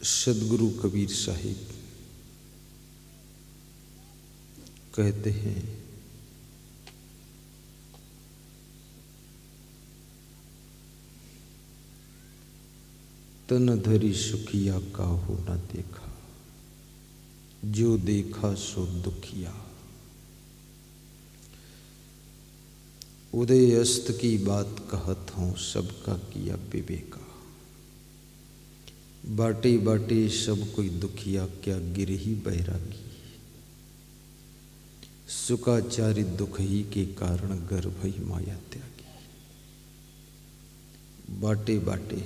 सदगुरु कबीर साहिब कहते हैं, तन धरी सुखिया काहू न देखा, जो देखा सो दुखिया। उदय अस्त की बात कहत हूँ, सबका किया विवेका। बाटे बाटे सब कोई दुखिया, क्या गिरही बैरागी। सुखाचारी दुख ही के कारण, गर्भ ही माया त्यागी। बाटे बाटे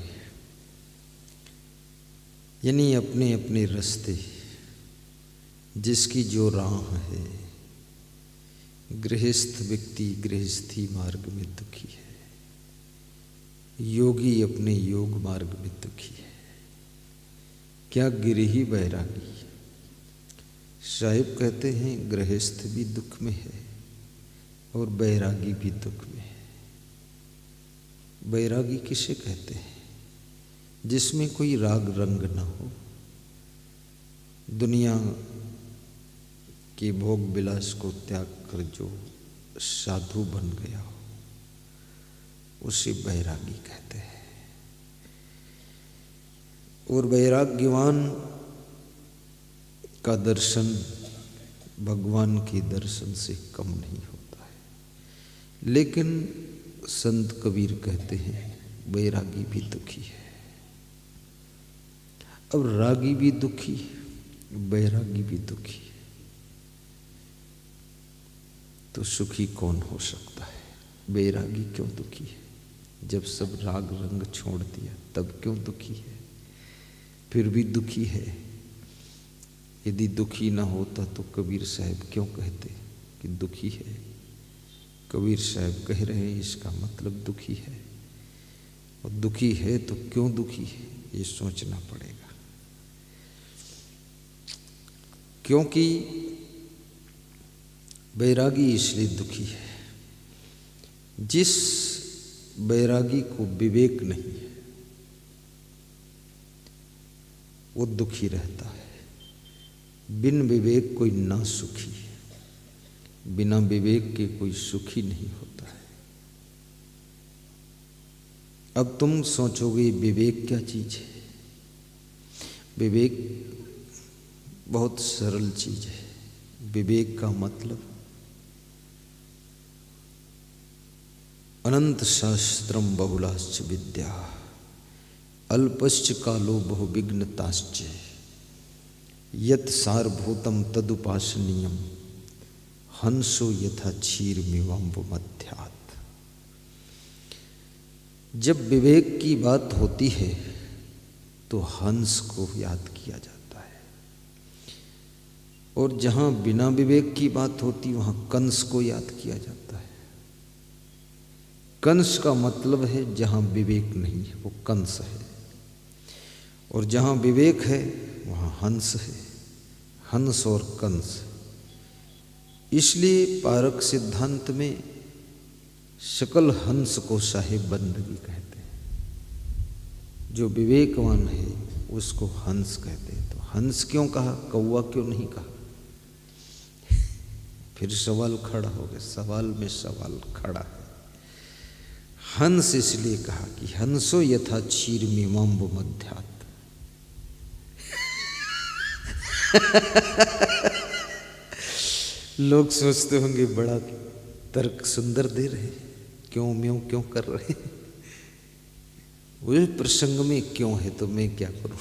यानी अपने अपने रास्ते, जिसकी जो राह है। गृहस्थ व्यक्ति गृहस्थी मार्ग में दुखी है, योगी अपने योग मार्ग में दुखी है, क्या गिरही बैरागी। साहिब कहते हैं गृहस्थ भी दुख में है और बैरागी भी दुख में है। बैरागी किसे कहते हैं? जिसमें कोई राग रंग न हो, दुनिया के भोग विलास को त्याग कर जो साधु बन गया हो, उसे बैरागी कहते हैं। और वैराग्यवान का दर्शन भगवान के दर्शन से कम नहीं होता है। लेकिन संत कबीर कहते हैं बैरागी भी दुखी है। अब रागी भी दुखी, बैरागी भी दुखी, तो सुखी कौन हो सकता है? बैरागी क्यों दुखी है? जब सब राग रंग छोड़ दिया तब क्यों दुखी है? फिर भी दुखी है। यदि दुखी ना होता तो कबीर साहब क्यों कहते कि दुखी है? कबीर साहब कह रहे हैं इसका मतलब दुखी है। और दुखी है तो क्यों दुखी है, ये सोचना पड़ेगा। क्योंकि बैरागी इसलिए दुखी है, जिस बैरागी को विवेक नहीं है वो दुखी रहता है। बिन विवेक कोई ना सुखी, बिना विवेक के कोई सुखी नहीं होता है। अब तुम सोचोगे विवेक क्या चीज है? विवेक बहुत सरल चीज है। विवेक का मतलब अनंत शास्त्रम बहुलाश्च विद्या, अल्पश्च कालो बहुविघ्नताश्च, यत् सारभूतम तदुपासनीयम, हंसो यथा क्षीरमिवाम्ब मध्यात्। जब विवेक की बात होती है तो हंस को याद किया जाता है, और जहाँ बिना विवेक की बात होती वहाँ कंस को याद किया जाता है। कंस का मतलब है जहाँ विवेक नहीं है वो कंस है, और जहाँ विवेक है वहाँ हंस है। हंस और कंस। इसलिए पारक सिद्धांत में सकल हंस को साहिब बंदगी कहते हैं। जो विवेकवान है उसको हंस कहते हैं। तो हंस क्यों कहा, कौवा क्यों नहीं कहा? फिर सवाल खड़ा हो गया। सवाल में सवाल खड़ा है। हंस इसलिए कहा कि हंसो यथा क्षीरमिवाम्ब मध्यात्। लोग सोचते होंगे बड़ा तर्क सुंदर दे रहे, क्यों म्यों क्यों कर रहे, वो प्रसंग में क्यों है तो मैं क्या करूं।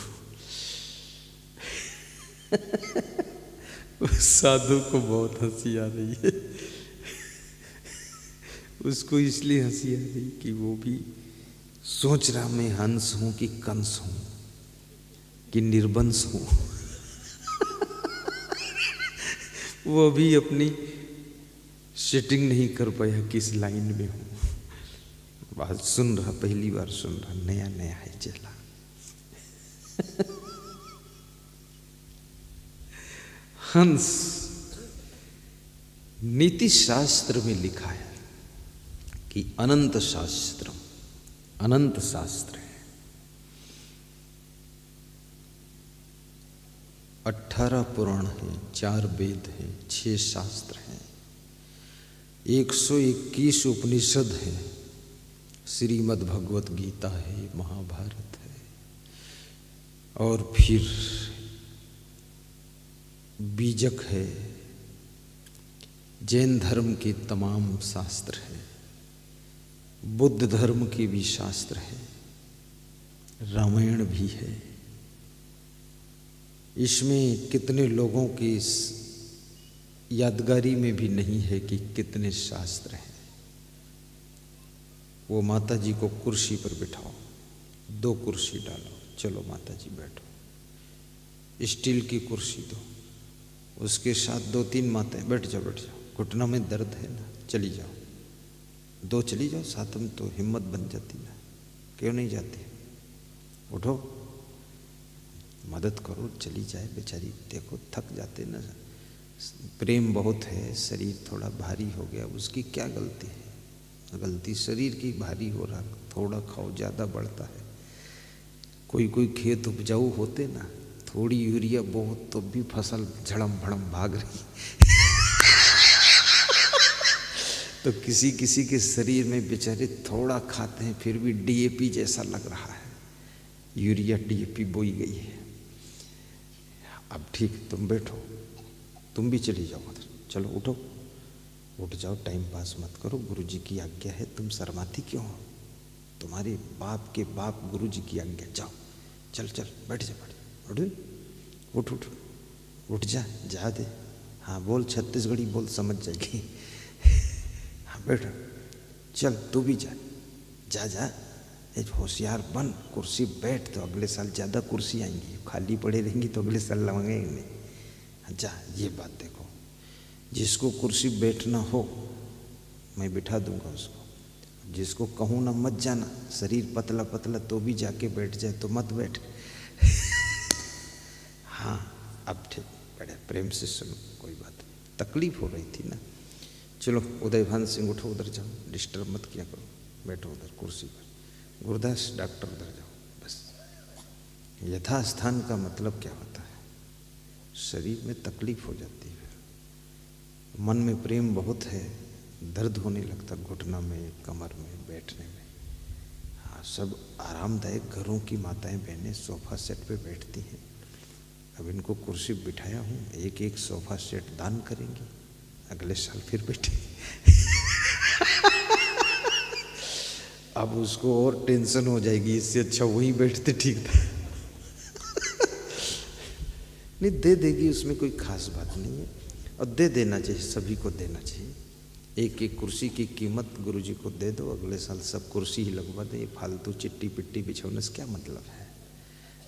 उस साधु को बहुत हंसी आ रही है। उसको इसलिए हंसी आ रही कि वो भी सोच रहा मैं हंस हूं कि कंस हूं कि निर्वंश हूं। वो भी अपनी सेटिंग नहीं कर पाया किस लाइन में हूं। बात सुन रहा, पहली बार सुन रहा, नया नया है चला। हंस नीति शास्त्र में लिखा है कि अनंत शास्त्रम, अनंत शास्त्र है। 18 पुराण हैं, 4 वेद हैं, 6 शास्त्र हैं, 121 उपनिषद हैं, श्रीमद् भगवत गीता है, महाभारत है, और फिर बीजक है, जैन धर्म के तमाम शास्त्र हैं, बुद्ध धर्म के भी शास्त्र हैं, रामायण भी है। इसमें कितने लोगों की यादगारी में भी नहीं है कि कितने शास्त्र हैं। वो माता जी को कुर्सी पर बिठाओ, 2 कुर्सी डालो, चलो माता जी बैठो, स्टील की कुर्सी दो, उसके साथ 2-3 माताएं, बैठ जाओ बैठ जाओ, घुटनों में दर्द है ना, चली जाओ, 2 चली जाओ, साथ में तो हिम्मत बन जाती ना, क्यों नहीं जाती, उठो मदद करो, चली जाए बेचारी, देखो थक जाते ना, प्रेम बहुत है, शरीर थोड़ा भारी हो गया, उसकी क्या गलती है, गलती शरीर की, भारी हो रहा, थोड़ा खाओ ज़्यादा बढ़ता है। कोई खेत उपजाऊ होते ना, थोड़ी यूरिया बहुत तो भी फसल झड़म भड़म भाग रही तो किसी के शरीर में बेचारे थोड़ा खाते हैं फिर भी डीएपी जैसा लग रहा है, यूरिया डीएपी बोई गई है। अब ठीक, तुम बैठो, तुम भी चली जाओ उधर, चलो उठो, उठ जाओ, टाइम पास मत करो, गुरुजी की आज्ञा है, तुम शर्माती क्यों हो, तुम्हारे बाप के बाप गुरुजी की आज्ञा, जाओ, चल चल बैठ जा, उठ उठ उठ जा, जा दे, हाँ बोल, छत्तीसगढ़ी बोल, समझ जाएगी हाँ बैठ, चल तू भी जा, जा जा, एक होशियार बन, कुर्सी बैठ, तो अगले साल ज़्यादा कुर्सी आएंगी, खाली पड़े रहेंगी तो अगले साल लगेंगे नहीं। जा, ये बात देखो, जिसको कुर्सी बैठना हो मैं बिठा दूंगा उसको, जिसको कहूँ ना मत जाना, शरीर पतला पतला तो भी जाके बैठ जाए तो मत बैठ हाँ अब ठीक, बड़े प्रेम से सुनो, कोई बात नहीं, तकलीफ हो रही थी ना, चलो उदयभान सिंह उठो, उधर जाओ, डिस्टर्ब मत किया करो, बैठो उधर कुर्सी पर, गुरदास डॉक्टर उधर जाओ, बस। यथास्थान का मतलब क्या होता है, शरीर में तकलीफ हो जाती है, मन में प्रेम बहुत है, दर्द होने लगता घुटना में, कमर में, बैठने में। हाँ, सब आरामदायक घरों की माताएं बहनें सोफा सेट पे बैठती हैं, अब इनको कुर्सी बिठाया हूँ, एक सोफा सेट दान करेंगी, अगले साल फिर बैठेंगे अब उसको और टेंशन हो जाएगी, इससे अच्छा वही बैठते ठीक था नहीं, दे देगी, उसमें कोई खास बात नहीं है, और दे देना चाहिए, सभी को देना चाहिए, एक कुर्सी की कीमत गुरुजी को दे दो, अगले साल सब कुर्सी ही लगवा दे, ये फालतू चिट्टी पिट्टी बिछोने से क्या मतलब है।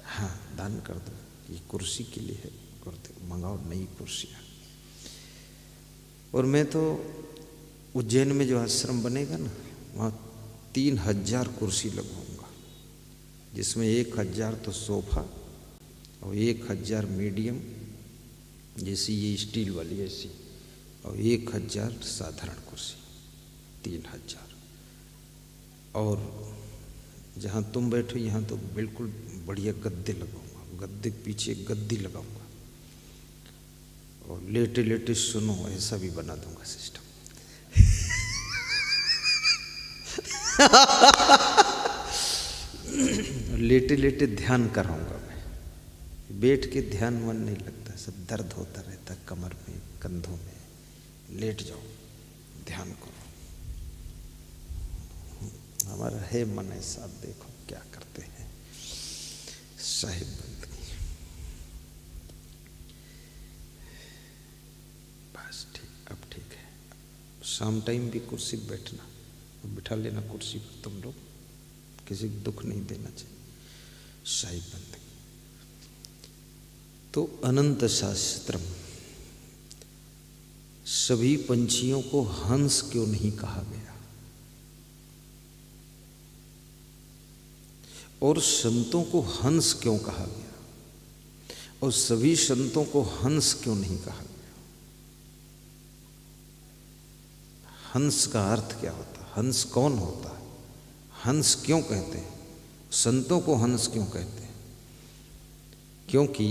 हाँ, दान कर दो, ये कुर्सी के लिए है, कर दो, मंगाओ नई कुर्सियाँ। और मैं तो उज्जैन में जो आश्रम बनेगा ना, वहाँ 3000 कुर्सी लगवाऊंगा, जिसमें 1000 तो सोफा और 1000 मीडियम जैसी ये स्टील वाली ऐसी, और 1000 साधारण कुर्सी, 3000। और जहाँ तुम बैठो यहाँ तो बिल्कुल बढ़िया गद्दे लगाऊंगा, गद्दे के पीछे गद्दी लगाऊंगा, और लेटे लेटे सुनो ऐसा भी बना दूंगा सिस्टम लेटे लेटे ध्यान कराऊंगा मैं, बैठ के ध्यान मन नहीं लगता, सब दर्द होता रहता कमर में, कंधों में, लेट जाओ, ध्यान करो, हमारा है मन ऐसा, आप देखो क्या करते हैं साहिब बंदगी। बस ठीक, अब ठीक है, शाम टाइम भी कुर्सी पर बैठना, बिठा लेना कुर्सी पर, तुम लोग किसी को दुख नहीं देना चाहिए, साहिब बंदगी। तो अनंत शास्त्रम, सभी पंछियों को हंस क्यों नहीं कहा गया, और संतों को हंस क्यों कहा गया, और सभी संतों को हंस क्यों नहीं कहा गया। हंस का अर्थ क्या होता है, हंस कौन होता है, हंस क्यों कहते हैं, संतों को हंस क्यों कहते हैं, क्योंकि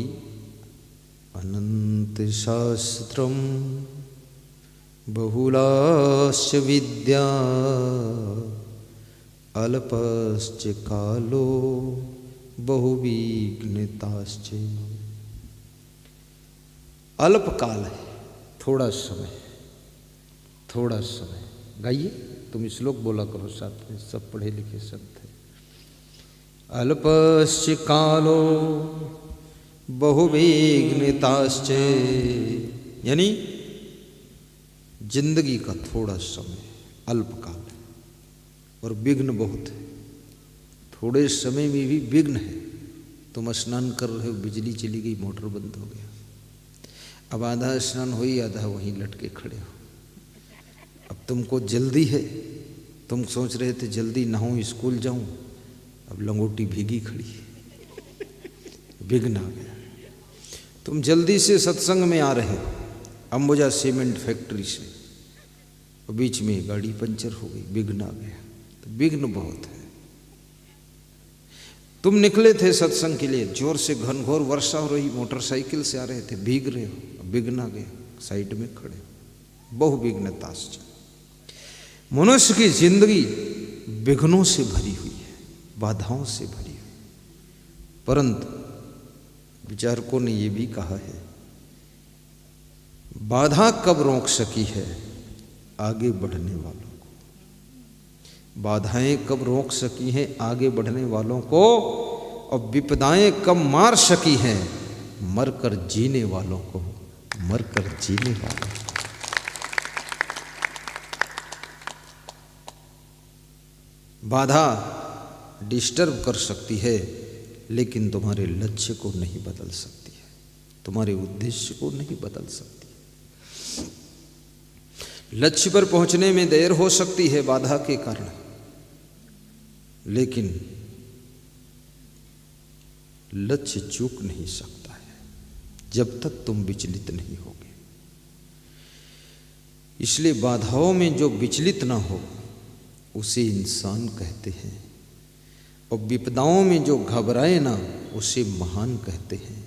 अनंत शास्त्रम बहुलाश्च विद्या अल्पश्च कालो बहुविघ्नताश्च। अल्प काल है, थोड़ा समय, थोड़ा समय। गाइए, तुम श्लोक बोला करो साथ में, सब पढ़े लिखे शब्द है। अल्पश्च कालो बहुविघ्नताश्च, यानी जिंदगी का थोड़ा समय, अल्पकाल है और विघ्न बहुत है। थोड़े समय में भी विघ्न है। तुम स्नान कर रहे हो, बिजली चली गई, मोटर बंद हो गया। अब आधा स्नान हो ही, आधा वहीं लटके खड़े हो। अब तुमको जल्दी है, तुम सोच रहे थे जल्दी नहाऊं, स्कूल जाऊं, अब लंगोटी भीगी खड़ी, विघ्न आ गया। तुम जल्दी से सत्संग में आ रहे हो अंबुजा सीमेंट फैक्ट्री से, और बीच में गाड़ी पंचर हो गई, विघ्न आ गया। तो विघ्न बहुत है। तुम निकले थे सत्संग के लिए, जोर से घनघोर वर्षा हो रही, मोटरसाइकिल से आ रहे थे, भीग रहे हो, विघ्न आ गया, साइड में खड़े हो। बहु विघ्नताश्च। मनुष्य की जिंदगी विघ्नों से भरी हुई है, बाधाओं से भरी हुई। परंतु विचारकों ने यह भी कहा है, बाधा कब रोक सकी है? आगे बढ़ने वालों को। बाधाएं कब रोक सकी हैं? आगे बढ़ने वालों को। और विपदाएं कब मार सकी हैं? मरकर जीने वालों को, मरकर जीने वालों को। बाधा डिस्टर्ब कर सकती है, लेकिन तुम्हारे लक्ष्य को नहीं बदल सकती है, तुम्हारे उद्देश्य को नहीं बदल सकती। लक्ष्य पर पहुंचने में देर हो सकती है बाधा के कारण, लेकिन लक्ष्य चूक नहीं सकता है जब तक तुम विचलित नहीं होगे। इसलिए बाधाओं में जो विचलित ना हो उसे इंसान कहते हैं, और विपदाओं में जो घबराए ना उसे महान कहते हैं।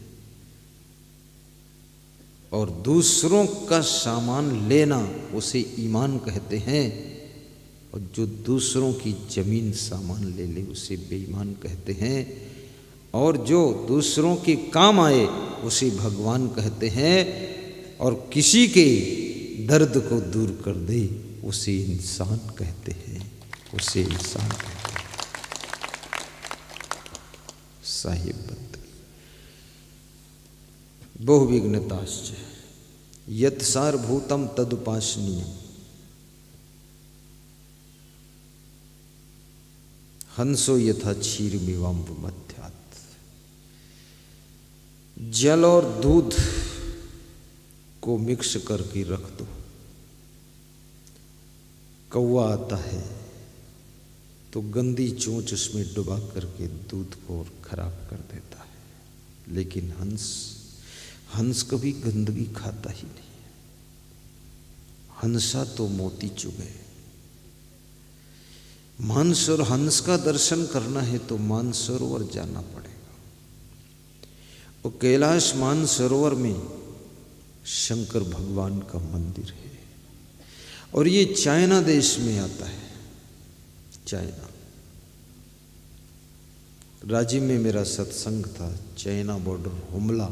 और दूसरों का सामान लेना उसे ईमान कहते हैं, और जो दूसरों की जमीन सामान ले ले उसे बेईमान कहते हैं। और जो दूसरों के काम आए उसे भगवान कहते हैं, और किसी के दर्द को दूर कर दे उसे इंसान कहते हैं, उसे इंसान कहते हैं। साहिब बहुविघ्नताश्च यत् सारभूतम तदुपासनीयम् हंसो यथा क्षीरमिवाम्ब मध्यात्। जल और दूध को मिक्स करके रख दो, कौवा आता है तो गंदी चोंच उसमें डुबा करके दूध को खराब कर देता है। लेकिन हंस कभी गंदगी खाता ही नहीं। हंसा तो मोती चुगे। मानसरोवर, हंस का दर्शन करना है तो मानसरोवर जाना पड़ेगा। और कैलाश मानसरोवर में शंकर भगवान का मंदिर है, और ये चाइना देश में आता है। चाइना, रांची में मेरा सत्संग था, चाइना बॉर्डर हुमला,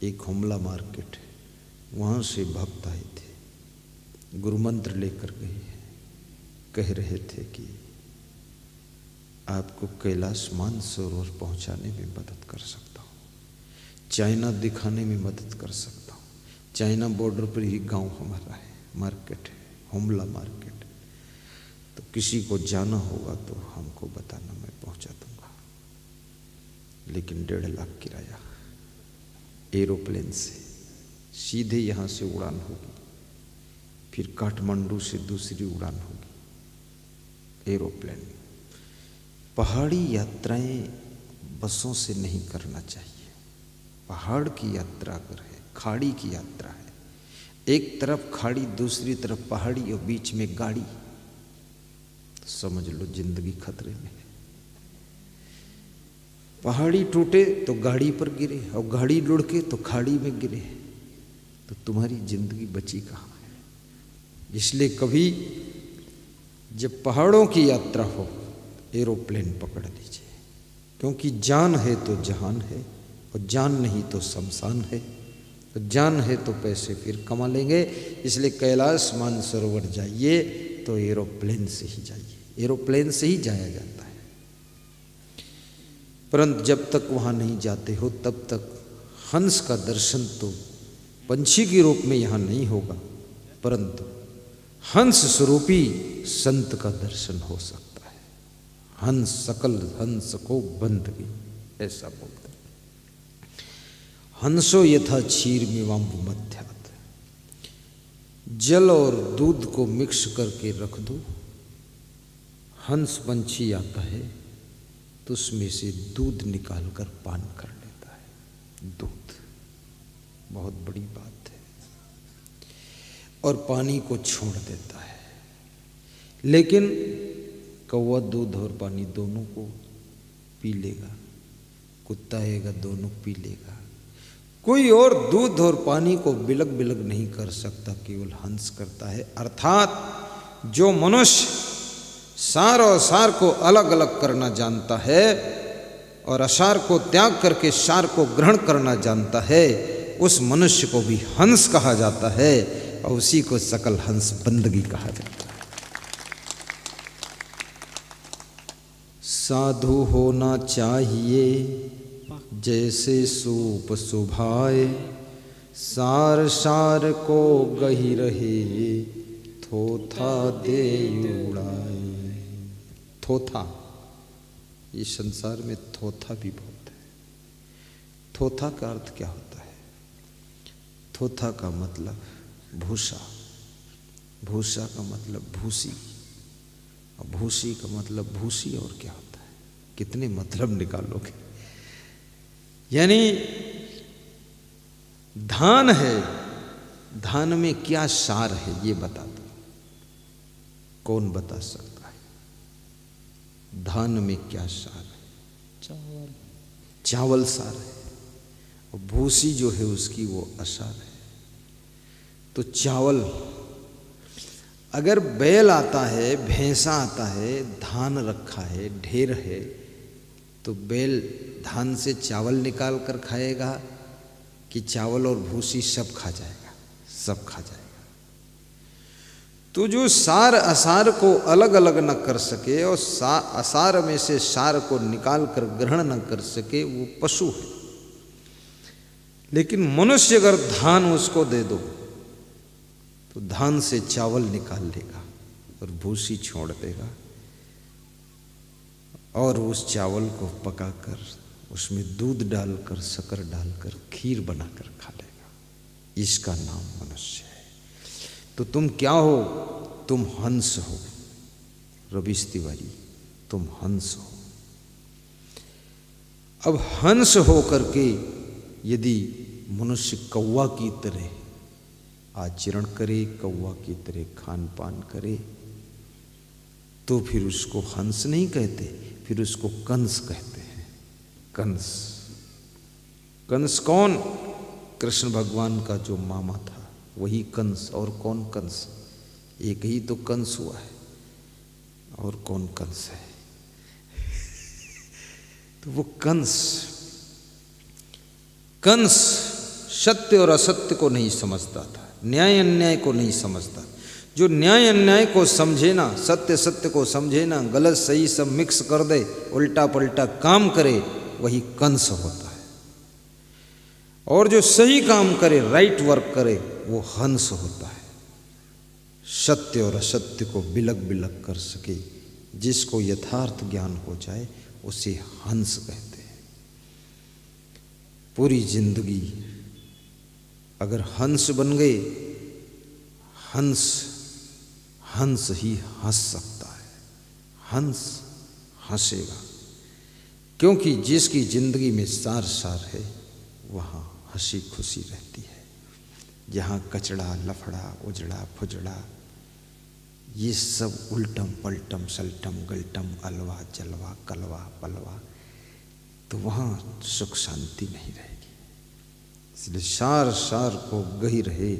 एक हुमला मार्केट है, वहाँ से भक्त आए थे, गुरु मंत्र लेकर गए, कह रहे थे कि आपको कैलाश मानसरोवर पहुँचाने में मदद कर सकता हूँ, चाइना दिखाने में मदद कर सकता हूँ। चाइना बॉर्डर पर ही गांव हमारा है, मार्केट है, हुमला मार्केट। तो किसी को जाना होगा तो हमको बताना, मैं पहुँचा दूँगा। लेकिन 1.5 लाख किराया, एरोप्लेन से सीधे यहाँ से उड़ान होगी, फिर काठमांडू से दूसरी उड़ान होगी, एरोप्लेन। पहाड़ी यात्राएं बसों से नहीं करना चाहिए। पहाड़ की यात्रा अगर है, खाड़ी की यात्रा है, एक तरफ खाड़ी दूसरी तरफ पहाड़ी और बीच में गाड़ी, तो समझ लो जिंदगी खतरे में है। पहाड़ी टूटे तो गाड़ी पर गिरे, और गाड़ी लुढ़के तो खाड़ी में गिरे, तो तुम्हारी जिंदगी बची कहाँ है। इसलिए कभी जब पहाड़ों की यात्रा हो, एरोप्लेन पकड़ लीजिए, क्योंकि जान है तो जहान है, और जान नहीं तो शमशान है, और जान है तो पैसे फिर कमा लेंगे। इसलिए कैलाश मानसरोवर जाइए तो एरोप्लेन से ही जाइए, एरोप्लेन से ही जाया जाता है। परंतु जब तक वहाँ नहीं जाते हो तब तक हंस का दर्शन तो पंछी के रूप में यहाँ नहीं होगा, परंतु हंस स्वरूपी संत का दर्शन हो सकता है। हंस सकल हंस को बंदगी, ऐसा बोलते हैं। हंसो यथा क्षीर मिवाम्बु मध्यात्, जल और दूध को मिक्स करके रख दो, हंस पंछी आता है तो उसमें से दूध निकालकर पान कर लेता है। दूध बहुत बड़ी बात है, और पानी को छोड़ देता है। लेकिन कौवा दूध और पानी दोनों को पी लेगा, कुत्ता आएगा दोनों पी लेगा। कोई और दूध और पानी को बिलग बिलग नहीं कर सकता, केवल हंस करता है। अर्थात जो मनुष्य सार और सार को अलग अलग करना जानता है, और असार को त्याग करके सार को ग्रहण करना जानता है, उस मनुष्य को भी हंस कहा जाता है, और उसी को सकल हंस बंदगी कहा जाता है। साधु होना चाहिए जैसे सूप सुभाए, सार सार को गही रहे, थोथा दे उड़ाए। थोथा, ये संसार में थोथा भी बहुत है। थोथा का अर्थ क्या होता है? थोथा का मतलब भूसा, भूसा का मतलब भूसी, और भूसी का मतलब भूसी। और क्या होता है? कितने मतलब निकालोगे। यानी धान है, धान में क्या सार है ये बता दो, कौन बता सकता है? धान में क्या सार है? चावल, चावल सार है, और भूसी जो है उसकी वो असार है। तो चावल, अगर बैल आता है, भैंसा आता है, धान रखा है, ढेर है, तो बैल धान से चावल निकाल कर खाएगा कि चावल और भूसी सब खा जाएगा? सब खा जाएगा। तो जो सार असार को अलग अलग न कर सके, और असार में से सार को निकाल कर ग्रहण न कर सके, वो पशु है। लेकिन मनुष्य अगर धान उसको दे दो तो धान से चावल निकाल लेगा और भूसी छोड़ देगा, और उस चावल को पकाकर उसमें दूध डालकर, शक्कर डालकर खीर बनाकर खा लेगा। इसका नाम मनुष्य है। तो तुम क्या हो? तुम हंस हो रवीश तिवारी, तुम हंस हो। अब हंस हो करके यदि मनुष्य कौवा की तरह आचरण करे, कौवा की तरह खान पान करे, तो फिर उसको हंस नहीं कहते, फिर उसको कंस कहते हैं। कंस, कंस कौन? कृष्ण भगवान का जो मामा था वही कंस। और कौन कंस? एक ही तो कंस हुआ है, और कौन कंस है? तो वो कंस, कंस सत्य और असत्य को नहीं समझता था, न्याय अन्याय को नहीं समझता। जो न्याय अन्याय को समझे ना, सत्य सत्य को समझे ना, गलत सही सब मिक्स कर दे, उल्टा पलटा काम करे, वही कंस होता है। और जो सही काम करे, राइट वर्क करे, वो हंस होता है। सत्य और असत्य को बिलग बिलग कर सके, जिसको यथार्थ ज्ञान हो जाए, उसे हंस कहते हैं। पूरी जिंदगी अगर हंस बन गए, हंस हंस ही हंस सकता है, हंस हंसेगा। क्योंकि जिसकी जिंदगी में सार सार है, वहाँ हंसी खुशी रहती है। जहाँ कचड़ा, लफड़ा, उजड़ा, फुजड़ा, ये सब उल्टम पलटम सल्टम गलटम अलवा जलवा कलवा पलवा, तो वहाँ सुख शांति नहीं रहेगी। इसलिए सार सार को गही रहे